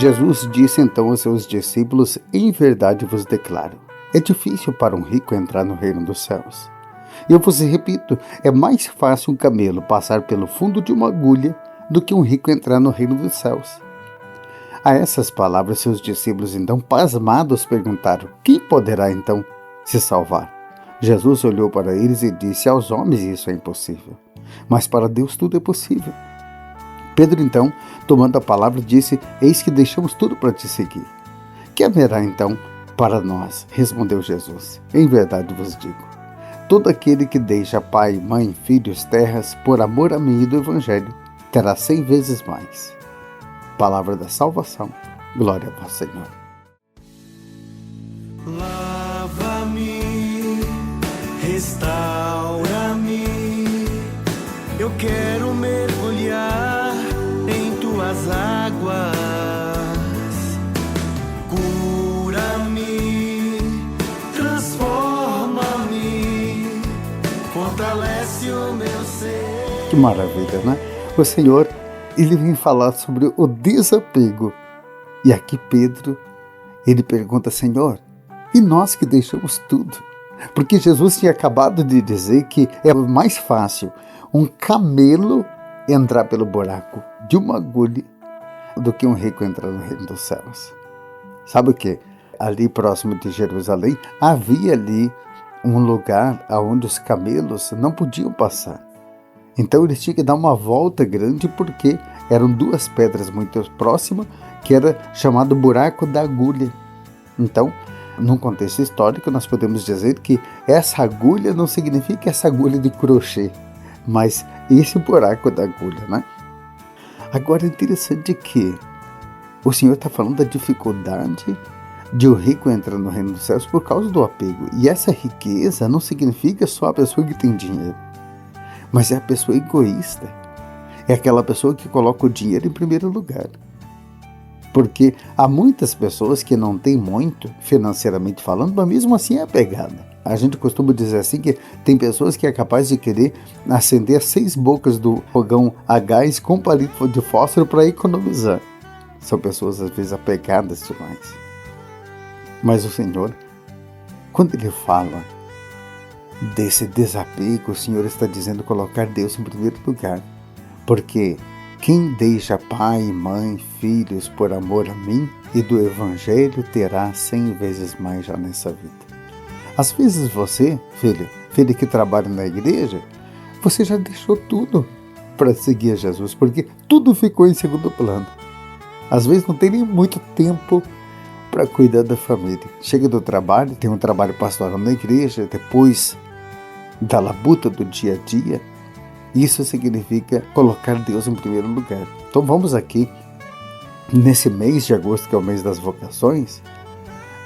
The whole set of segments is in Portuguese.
Jesus disse então aos seus discípulos: em verdade vos declaro, é difícil para um rico entrar no reino dos céus. Eu vos repito, é mais fácil um camelo passar pelo fundo de uma agulha do que um rico entrar no reino dos céus. A essas palavras, seus discípulos, então, pasmados, perguntaram: quem poderá, então, se salvar? Jesus olhou para eles e disse: aos homens isso é impossível, mas para Deus tudo é possível. Pedro, então, tomando a palavra, disse: eis que deixamos tudo para te seguir. Que haverá, então, para nós? Respondeu Jesus: em verdade vos digo, todo aquele que deixa pai, mãe, filhos, terras, por amor a mim e do Evangelho, terá 100 vezes mais. Palavra da salvação. Glória a vós, Senhor. Lava-me, restaura-me, eu quero mergulhar em tuas águas. Cura-me, transforma-me, fortalece o meu ser. Que maravilha, né? O Senhor, Ele vem falar sobre o desapego. E aqui Pedro, ele pergunta: Senhor, e nós que deixamos tudo? Porque Jesus tinha acabado de dizer que é mais fácil um camelo entrar pelo buraco de uma agulha do que um rico entrar no reino dos céus. Sabe o que? Ali próximo de Jerusalém, havia ali um lugar onde os camelos não podiam passar. Então eles tinham que dar uma volta grande porque eram duas pedras muito próximas, que era chamado buraco da agulha. Então, num contexto histórico, nós podemos dizer que essa agulha não significa essa agulha de crochê, mas esse buraco da agulha, né? Agora é interessante que o Senhor está falando da dificuldade de o rico entrar no reino dos céus por causa do apego. E essa riqueza não significa só a pessoa que tem dinheiro, mas é a pessoa egoísta. É aquela pessoa que coloca o dinheiro em primeiro lugar. Porque há muitas pessoas que não têm muito, financeiramente falando, mas mesmo assim é apegada. A gente costuma dizer assim que tem pessoas que é capaz de querer acender 6 bocas do fogão a gás com palito de fósforo para economizar. São pessoas às vezes apegadas demais. Mas o Senhor, quando Ele fala desse desapego, o Senhor está dizendo colocar Deus em primeiro lugar. Porque quem deixa pai, mãe, filhos por amor a mim e do Evangelho terá 100 vezes mais já nessa vida. Às vezes você, filho que trabalha na igreja, você já deixou tudo para seguir a Jesus, porque tudo ficou em segundo plano. Às vezes não tem nem muito tempo para cuidar da família. Chega do trabalho, tem um trabalho pastoral na igreja, depois da labuta do dia a dia. Isso significa colocar Deus em primeiro lugar. Então vamos aqui, nesse mês de agosto, que é o mês das vocações,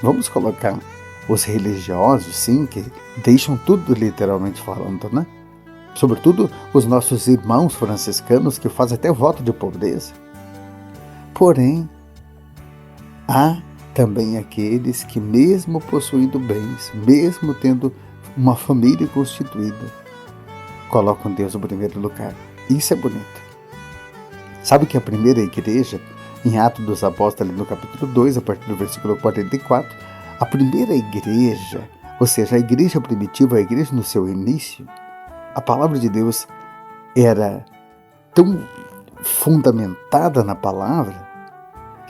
vamos colocar os religiosos, sim, que deixam tudo literalmente falando, né? Sobretudo os nossos irmãos franciscanos que fazem até voto de pobreza. Porém, há também aqueles que, mesmo possuindo bens, mesmo tendo uma família constituída, colocam Deus no primeiro lugar. Isso é bonito. Sabe que a primeira igreja, em Atos dos Apóstolos, no capítulo 2, a partir do versículo 44, a primeira igreja, ou seja, a igreja primitiva, a igreja no seu início, a palavra de Deus era tão fundamentada na palavra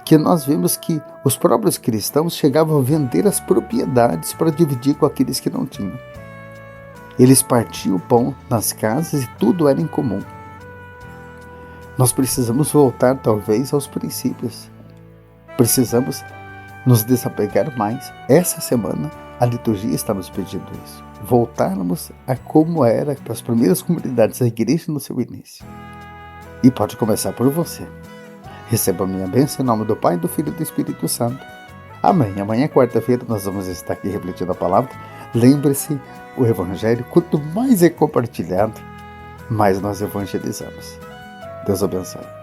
que nós vemos que os próprios cristãos chegavam a vender as propriedades para dividir com aqueles que não tinham. Eles partiam o pão nas casas e tudo era em comum. Nós precisamos voltar, talvez, aos princípios. Precisamos nos desapegar mais. Essa semana, a liturgia está nos pedindo isso. Voltarmos a como era para as primeiras comunidades da igreja no seu início. E pode começar por você. Receba a minha bênção em nome do Pai, do Filho e do Espírito Santo. Amém. Amanhã, quarta-feira, nós vamos estar aqui refletindo a palavra. Lembre-se, o Evangelho, quanto mais é compartilhado, mais nós evangelizamos. Deus abençoe.